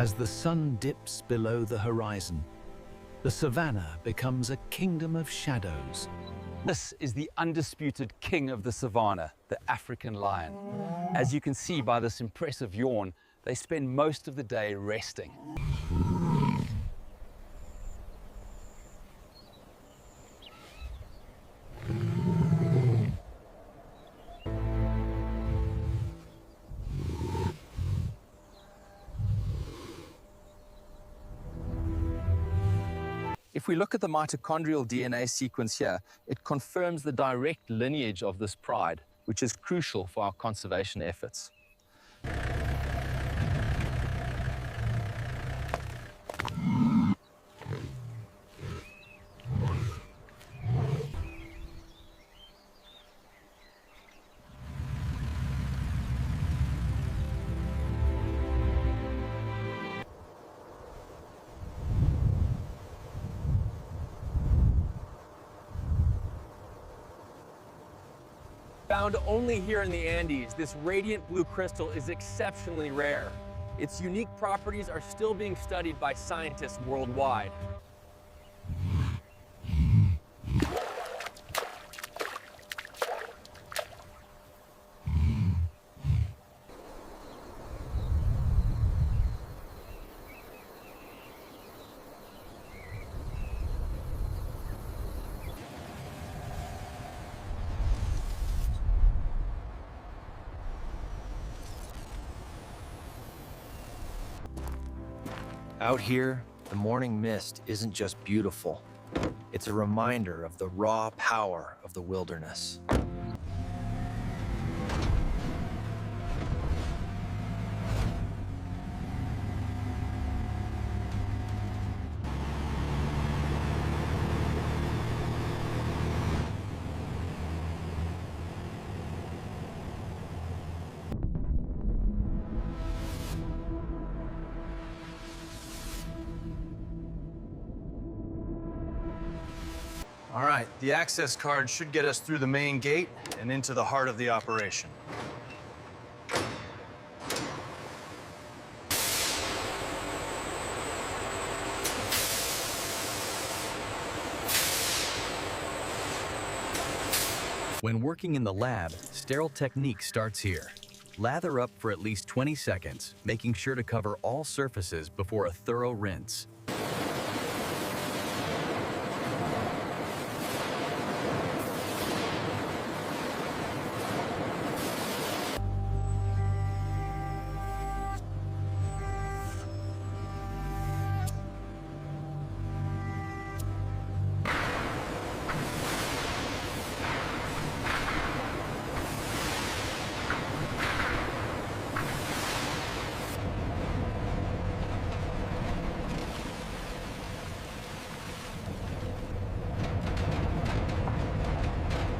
As the sun dips below the horizon, the savannah becomes a kingdom of shadows. This is the undisputed king of the savannah, the African lion. As you can see by this impressive yawn, they spend most of the day resting. If we look at the mitochondrial DNA sequence here, it confirms the direct lineage of this pride, which is crucial for our conservation efforts. Found only here in the Andes, this radiant blue crystal is exceptionally rare. Its unique properties are still being studied by scientists worldwide. Out here, the morning mist isn't just beautiful. It's a reminder of the raw power of the wilderness. All right, the access card should get us through the main gate and into the heart of the operation. When working in the lab, sterile technique starts here. Lather up for at least 20 seconds, making sure to cover all surfaces before a thorough rinse.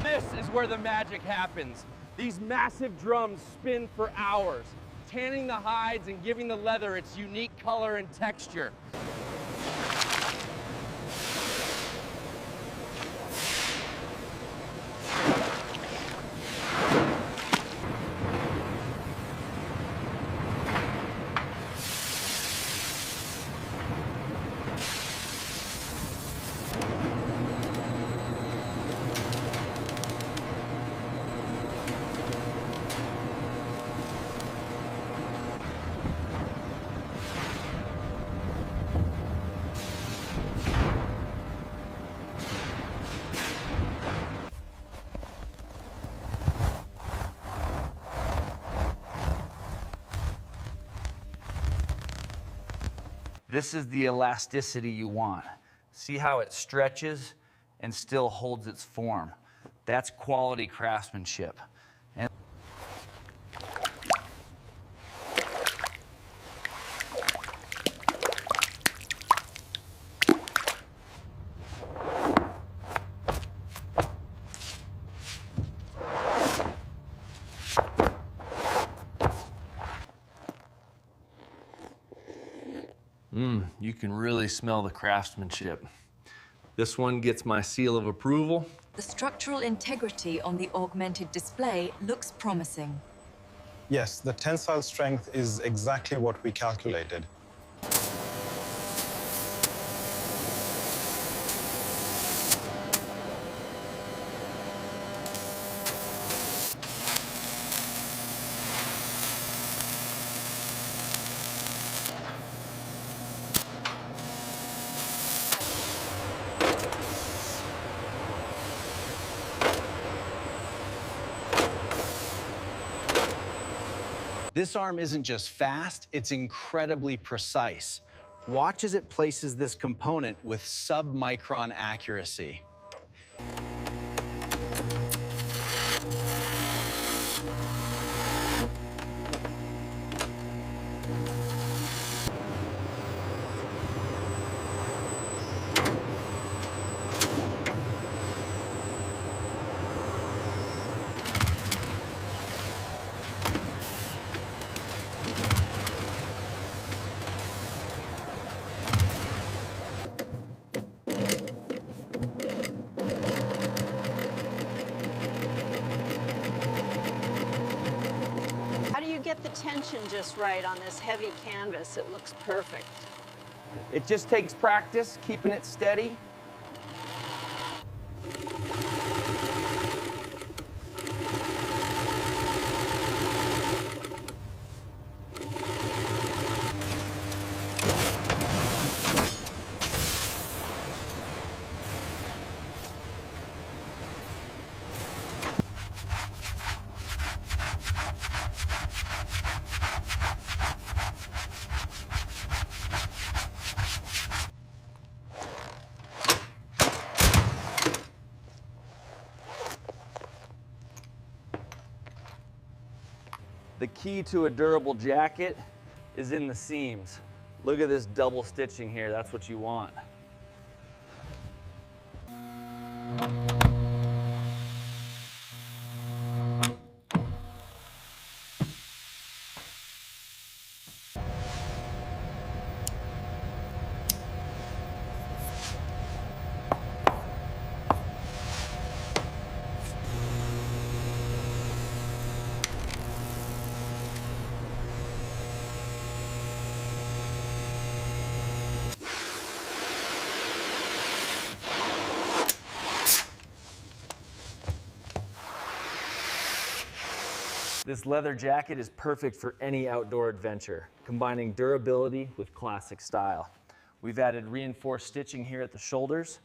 This is where the magic happens. These massive drums spin for hours, tanning the hides and giving the leather its unique color and texture. This is the elasticity you want. See how it stretches and still holds its form. That's quality craftsmanship. You can really smell the craftsmanship. This one gets my seal of approval. The structural integrity on the augmented display looks promising. Yes, the tensile strength is exactly what we calculated. This arm isn't just fast, it's incredibly precise. Watch as it places this component with sub-micron accuracy. How do you get the tension just right on this heavy canvas? It looks perfect. It just takes practice, keeping it steady. The key to a durable jacket is in the seams. Look at this double stitching here, that's what you want. This leather jacket is perfect for any outdoor adventure, combining durability with classic style. We've added reinforced stitching here at the shoulders.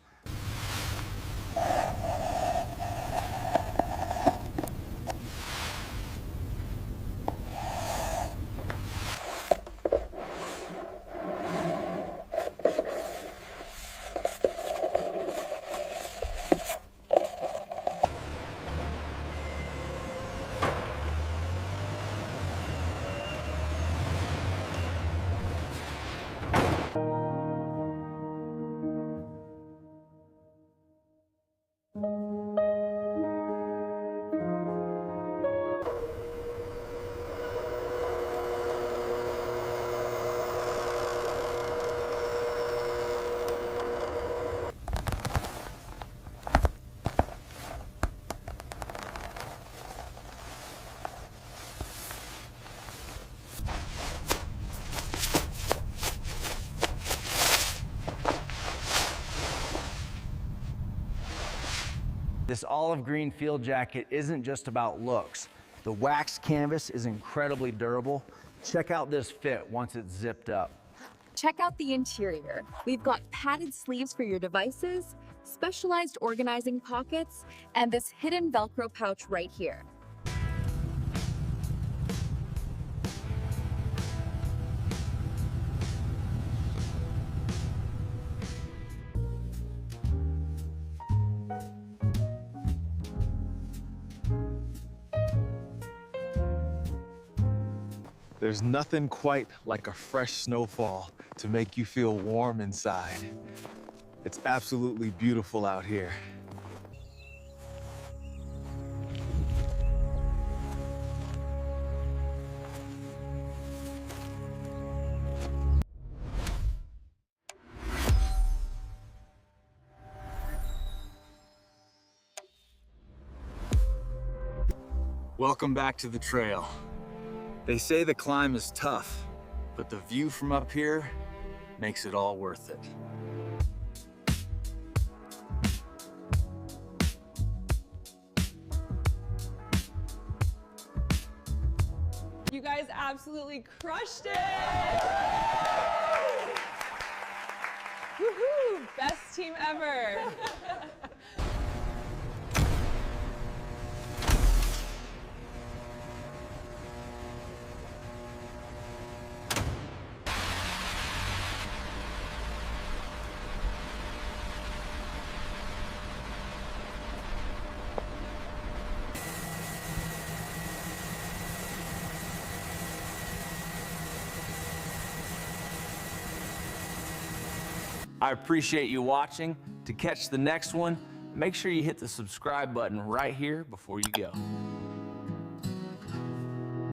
This olive green field jacket isn't just about looks. The wax canvas is incredibly durable. Check out this fit once it's zipped up. Check out the interior. We've got padded sleeves for your devices, specialized organizing pockets, and this hidden Velcro pouch right here. There's nothing quite like a fresh snowfall to make you feel warm inside. It's absolutely beautiful out here. Welcome back to the trail. They say the climb is tough, but the view from up here makes it all worth it. You guys absolutely crushed it! Woohoo! Best team ever! I appreciate you watching. To catch the next one, make sure you hit the subscribe button right here before you go.